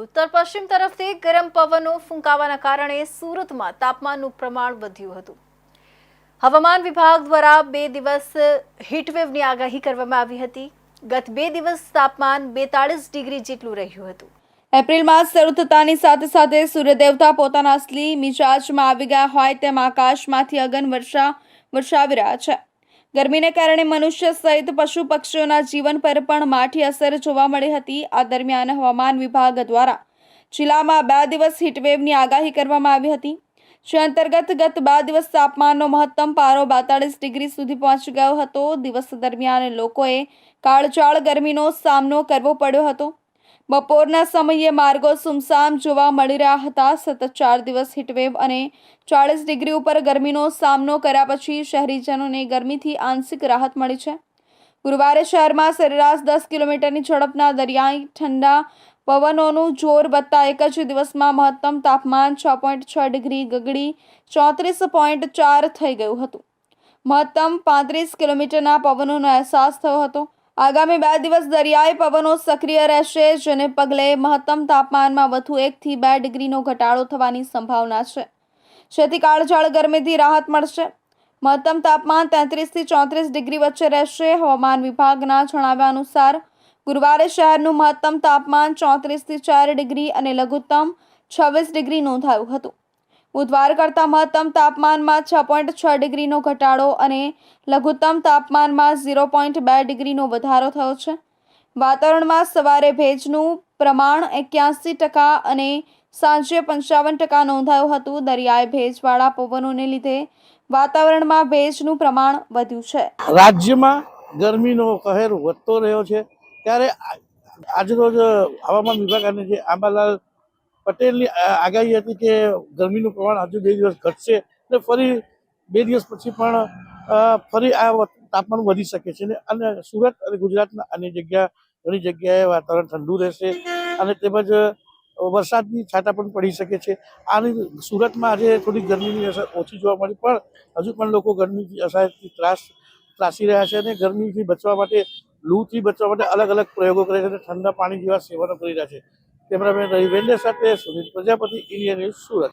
ઉત્તર પશ્ચિમ તરફથી ગરમ પવનો ફૂંકાવાના કારણે સુરતમાં તાપમાનનું પ્રમાણ વધ્યું હતું। હવામાન વિભાગ દ્વારા 2 દિવસ હીટવેવની આગાહી કરવામાં આવી હતી। ગત 2 દિવસ તાપમાન 42 ડિગ્રી જેટલું રહ્યું હતું। એપ્રિલ માસ શરૂ થતાની સાથે સાથે સૂર્યદેવતા પોતાના અસલી મિજાજમાં આવી ગયા હોય તેમ આકાશમાંથી અગન વર્ષા વરસાવી રહ્યા છે। ગરમીને કારણે મનુષ્ય સહિત પશુ પક્ષીઓના જીવન પર પણ માઠી અસર જોવા મળી હતી। આ દરમિયાન હવામાન વિભાગ દ્વારા જિલ્લામાં 2 દિવસ હીટવેવની આગાહી કરવામાં આવી હતી, જે અંતર્ગત ગત 2 દિવસ તાપમાનનો મહત્તમ પારો 42 ડિગ્રી સુધી પહોંચી ગયો હતો। દિવસ દરમિયાન લોકોએ કાળઝાળ ગરમીનો સામનો કરવો પડ્યો હતો। બપોરના સમયે માર્ગો સુમસામ જોવા મળી રહ્યા હતા। સતત 4 દિવસ હીટવેવ અને 40 ડિગ્રી ઉપર ગરમીનો સામનો કર્યા પછી શહેરીજનોને ગરમીથી આંશિક રાહત મળી છે। ગુરુવારે શહેરમાં સરેરાશ 10 કિલોમીટરની ઝડપના દરિયાઈ ઠંડા પવનોનું જોર વધતા એક જ દિવસમાં મહત્તમ તાપમાન 6.6 ડિગ્રી ગગડી 34.4 થઈ ગયું હતું। મહત્તમ 35 કિલોમીટરના પવનોનો અહેસાસ થયો હતો। આગામી 2 દિવસ દરિયાઈ પવનો સક્રિય રહેશે, જેને પગલે મહત્તમ તાપમાનમાં વધુ 1 થી 2 ડિગ્રીનો ઘટાડો થવાની સંભાવના છે, જેથી કાળઝાળ ગરમીથી રાહત મળશે। મહત્તમ તાપમાન 33 થી 34 ડિગ્રી વચ્ચે રહેશે। હવામાન વિભાગના જણાવ્યા અનુસાર ગુરુવારે શહેરનું મહત્તમ તાપમાન 34 થી 4 ડિગ્રી અને લઘુત્તમ 26 ડિગ્રી નોંધાયું હતું। બુધવાર કરતાં મહત્તમ તાપમાનમાં 6.6 ડિગ્રીનો ઘટાડો અને લઘુત્તમ તાપમાનમાં 0.2 ડિગ્રીનો વધારો થયો છે। વાતાવરણમાં સવારે ભેજનું પ્રમાણ 81% અને સાંજે 55% નોંધાયું હતું। દરિયાઈ ભેજવાળા પવનોને લીધે વાતાવરણમાં ભેજનું પ્રમાણ વધ્યું છે। રાજ્યમાં ગરમીનો કહેર વધતો રહ્યો છે, ત્યારે આજરોજ હવામાન વિભાગ અને જે આંબાલાલ પટેલની આગાહી હતી કે ગરમીનું પ્રમાણ હજુ 2 દિવસ ઘટશે અને ફરી 2 દિવસ પછી પણ ફરી આ તાપમાન વધી શકે છે અને સુરત અને ગુજરાતના અન્ય ઘણી જગ્યાએ વાતાવરણ ઠંડુ રહેશે અને તેમજ વરસાદની છાંટા પણ પડી શકે છે। આની સુરતમાં આજે થોડી ગરમીની અસર ઓછી જોવા મળી, પણ હજુ પણ લોકો ગરમીથી અસહ્યથી ત્રાસી રહ્યા છે અને ગરમીથી બચવા માટે, લૂથી બચવા માટે અલગ અલગ પ્રયોગો કરે છે અને ઠંડા પાણી જેવા સેવનો કરી રહ્યા છે। કેમેરામેન રવિ વેન્ડર સાથે સુનિલ પ્રજાપતિ, ઇન્ડિયા ન્યૂઝ, સુરત।